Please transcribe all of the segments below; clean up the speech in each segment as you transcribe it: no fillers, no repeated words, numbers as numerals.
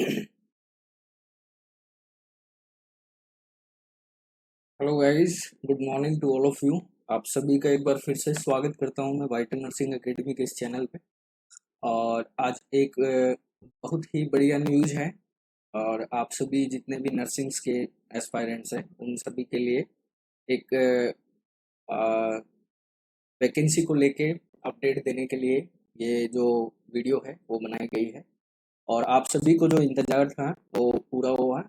Hello guys, good morning to all of you. आप सभी का एक बार फिर से स्वागत करता हूं मैं वाइटन नर्सिंग एकेडमी के इस चैनल पे। और आज एक बहुत ही बढ़िया न्यूज़ है। और आप सभी जितने भी नर्सिंग्स के एस्पायरेंट्स हैं उन सभी के लिए एक वैकेंसी को लेके अपडेट देने के लिए ये जो वीडियो है वो बनाई गई है। और आप सभी को जो इंतज़ार था वो पूरा हुआ।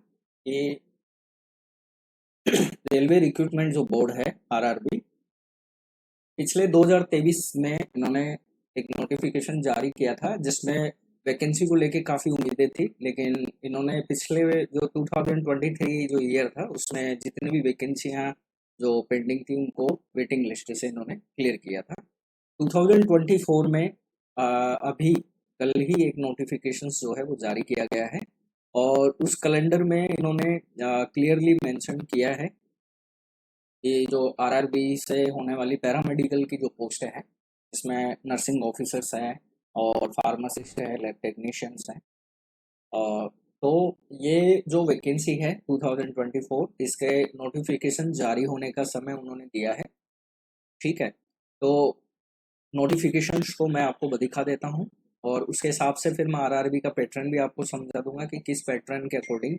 ये रेलवे रिक्रूटमेंट जो बोर्ड है, आरआरबी, पिछले 2023 में इन्होंने एक नोटिफिकेशन जारी किया था जिसमें वैकेंसी को लेके काफ़ी उम्मीदें थी, लेकिन इन्होंने पिछले जो 2023 जो ईयर था उसमें जितनी भी वैकेंसियां जो पेंडिंग थी उनको वेटिंग लिस्ट से इन्होंने क्लियर किया था। 2024 में अभी कल ही एक नोटिफिकेशन जो है वो जारी किया गया है। और उस कैलेंडर में इन्होंने क्लियरली मेंशन किया है ये जो आरआरबी से होने वाली पैरामेडिकल की जो पोस्ट है, इसमें नर्सिंग ऑफिसर्स हैं और फार्मासिस्ट है, लैब टेक्नीशियंस हैं। अ, तो ये जो वैकेंसी है 2024, इसके नोटिफिकेशन जारी होने का समय उन्होंने दिया है। ठीक है, तो नोटिफिकेशन को मैं आपको दिखा देता हूँ और उसके हिसाब से फिर मैं आरआरबी का पैटर्न भी आपको समझा दूंगा कि किस पैटर्न के अकॉर्डिंग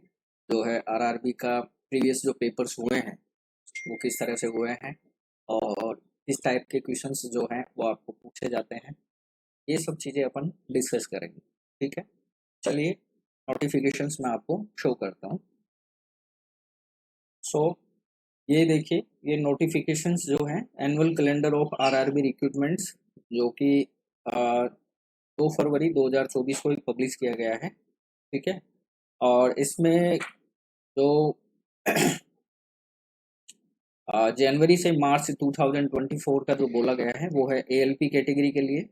जो है आरआरबी का प्रीवियस जो पेपर्स हुए हैं वो किस तरह से हुए हैं और किस टाइप के क्वेश्चंस जो हैं वो आपको पूछे जाते हैं। ये सब चीज़ें अपन डिस्कस करेंगे। ठीक है, चलिए नोटिफिकेशंस मैं आपको शो करता हूँ। सो ये देखिए, ये नोटिफिकेशंस जो हैं annual calendar of RRB recruitments, जो कि 2 फरवरी 2024 को पब्लिश किया गया है। ठीक है, और इसमें जो जनवरी से मार्च 2024 का जो बोला गया है वो है एएलपी कैटेगरी के लिए।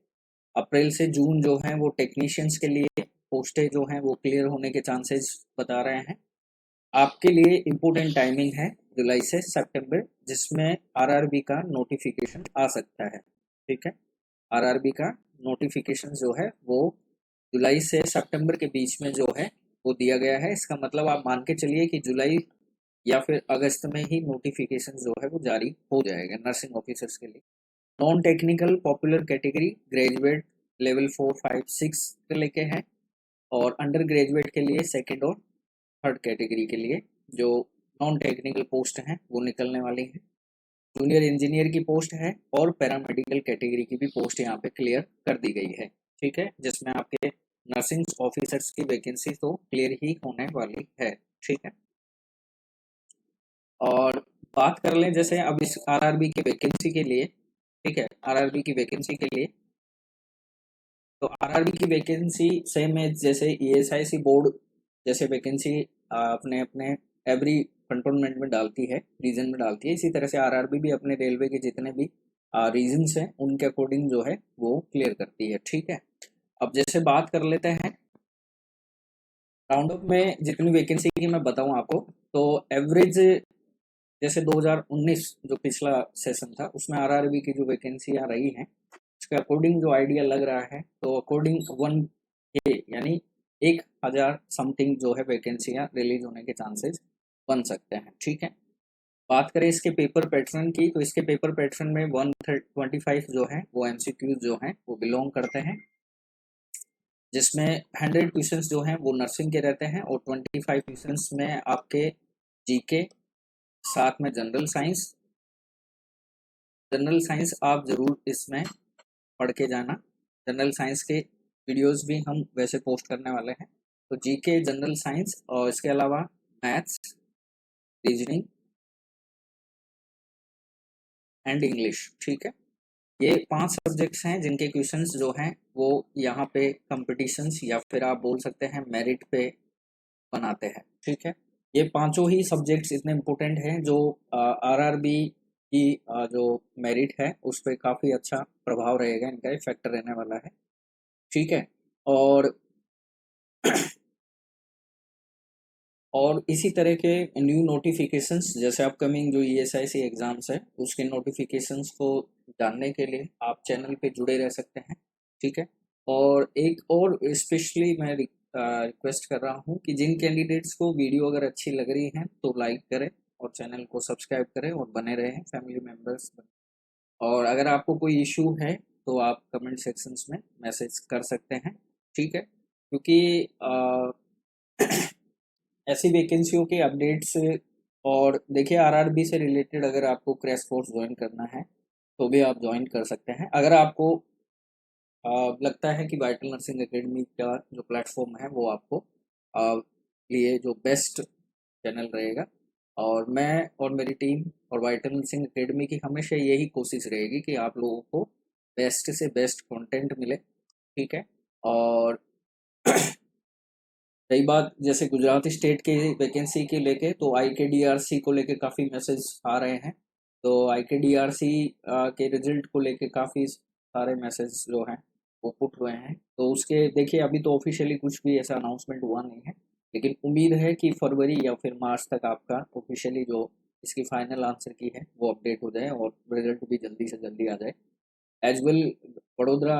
अप्रैल से जून जो है वो टेक्नीशियंस के लिए पोस्टें जो हैं वो क्लियर होने के चांसेस बता रहे हैं। आपके लिए इम्पोर्टेंट टाइमिंग है जुलाई से सितंबर, जिसमें आरआरबी का नोटिफिकेशन आ सकता है। ठीक है, आरआरबी का नोटिफिकेशन जो है वो जुलाई से सितंबर के बीच में जो है वो दिया गया है। इसका मतलब आप मान के चलिए कि जुलाई या फिर अगस्त में ही नोटिफिकेशन जो है वो जारी हो जाएगा नर्सिंग ऑफिसर्स के लिए। Non technical popular category graduate level 4, 5, 6 के लेके हैं। और अंडर ग्रेजुएट के लिए सेकेंड और थर्ड कैटेगरी के लिए जो नॉन टेक्निकल पोस्ट हैं वो निकलने वाली हैं। जूनियर इंजीनियर की पोस्ट है और पैरामेडिकल कैटेगरी की भी पोस्ट यहाँ पे क्लियर कर दी गई है। ठीक है, जिसमें आपके नर्सिंग ऑफिसर्स की वैकेंसी तो क्लियर ही होने वाली है। ठीक है, और बात कर लें जैसे अब इस आरआरबी की वैकेंसी के लिए। ठीक है, आरआरबी की वैकेंसी के लिए तो आरआरबी की वैकेंसी सेम है जैसे ईएसआईसी बोर्ड जैसे वैकेंसी अपने अपने एवरी कंटोनमेंट में डालती है, रीजन में डालती है, इसी तरह से आरआरबी भी अपने रेलवे के जितने भी रीजन्स हैं उनके अकॉर्डिंग जो है वो क्लियर करती है। ठीक है, अब जैसे बात कर लेते हैं राउंड अप में जितनी वैकेंसी की मैं बताऊं आपको, तो एवरेज जैसे 2019 जो पिछला सेशन था उसमें आरआरबी की जो वैकेंसियां रही हैं उसके अकॉर्डिंग जो आइडिया लग रहा है, तो अकॉर्डिंग 1K यानी 1000 समथिंग जो है वैकेंसियां रिलीज होने के चांसेस बन सकते हैं। ठीक है, बात करें इसके पेपर पैटर्न की, तो इसके पेपर पैटर्न में 125 जो है वो एमसीक्यूज जो हैं वो बिलोंग करते हैं, जिसमें 100 क्वेश्चंस जो हैं वो नर्सिंग के रहते हैं और 25 क्वेश्चंस में आपके जीके, साथ में जनरल साइंस। जनरल साइंस आप जरूर इसमें पढ़ के जाना। जनरल साइंस के वीडियोस भी हम वैसे पोस्ट करने वाले हैं। तो जीके, जनरल साइंस और इसके अलावा मैथ्स, रीजनिंग एंड इंग्लिश। ठीक है, ये 5 सब्जेक्ट्स हैं जिनके क्वेश्चंस जो हैं वो यहाँ पे कंपटीशंस या फिर आप बोल सकते हैं मेरिट पे बनाते हैं। ठीक है, ये पांचों ही सब्जेक्ट्स इतने इम्पोर्टेंट हैं जो आरआरबी की जो मेरिट है उस पर काफ़ी अच्छा प्रभाव रहेगा, इनका इफेक्ट रहने वाला है। ठीक है, और इसी तरह के न्यू नोटिफिकेशंस जैसे अपकमिंग जो ईएसआईसी एग्जाम्स है उसके नोटिफिकेशंस को जानने के लिए आप चैनल पे जुड़े रह सकते हैं। ठीक है, और एक और स्पेशली मैं रिक्वेस्ट कर रहा हूँ कि जिन कैंडिडेट्स को वीडियो अगर अच्छी लग रही है तो लाइक करें और चैनल को सब्सक्राइब करें और बने रहें फैमिली मेम्बर्स। और अगर आपको कोई इशू है तो आप कमेंट सेक्शंस में मैसेज कर सकते हैं, ठीक है? क्योंकि ऐसी वैकेंसियों के अपडेट्स, और देखिए आरआरबी से रिलेटेड अगर आपको क्रैश कोर्स ज्वाइन करना है तो भी आप ज्वाइन कर सकते हैं। अगर आपको लगता है कि वाइटल नर्सिंग एकेडमी का जो प्लेटफॉर्म है वो आपको लिए जो बेस्ट चैनल रहेगा, और मैं और मेरी टीम और वाइटल नर्सिंग एकेडमी की हमेशा यही कोशिश रहेगी कि आप लोगों को बेस्ट से बेस्ट कंटेंट मिले, ठीक है? और रही बात जैसे गुजरात स्टेट के वैकेंसी के लेके, तो IKDRC को लेके काफ़ी मैसेज आ रहे हैं। तो IKDRC के रिजल्ट को लेके काफ़ी सारे मैसेज जो हैं वो पुट हुए हैं। तो उसके देखिए अभी तो ऑफिशियली कुछ भी ऐसा अनाउंसमेंट हुआ नहीं है, लेकिन उम्मीद है कि फरवरी या फिर मार्च तक आपका ऑफिशियली जो इसकी फाइनल आंसर की है वो अपडेट हो जाए और रिजल्ट भी जल्दी से जल्दी आ जाए। एज वेल वडोदरा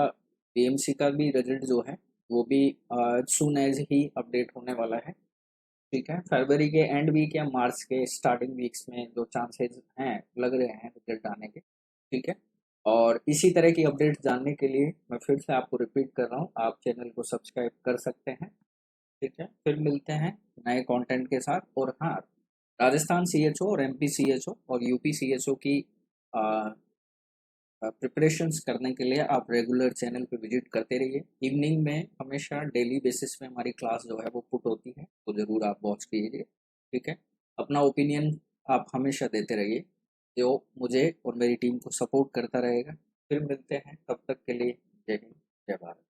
BMC का भी रिजल्ट जो है वो भी सून एज ही अपडेट होने वाला है, ठीक है? फरवरी के एंड वीक या मार्च के स्टार्टिंग वीक्स में जो चांसेस हैं लग रहे हैं रिजल्ट आने के, ठीक है? और इसी तरह की अपडेट जानने के लिए मैं फिर से आपको रिपीट कर रहा हूँ, आप चैनल को सब्सक्राइब कर सकते हैं, ठीक है? फिर मिलते हैं नए कंटेंट के साथ। और हाँ, राजस्थान CHO और MP CHO और UP CHO की प्रिपरेशंस करने के लिए आप रेगुलर चैनल पे विजिट करते रहिए। इवनिंग में हमेशा डेली बेसिस पे हमारी क्लास जो है वो पुट होती है, तो ज़रूर आप वॉच कीजिए, ठीक है? अपना ओपिनियन आप हमेशा देते रहिए, जो मुझे और मेरी टीम को सपोर्ट करता रहेगा। फिर मिलते हैं, तब तक के लिए जय हिंद, जय भारत।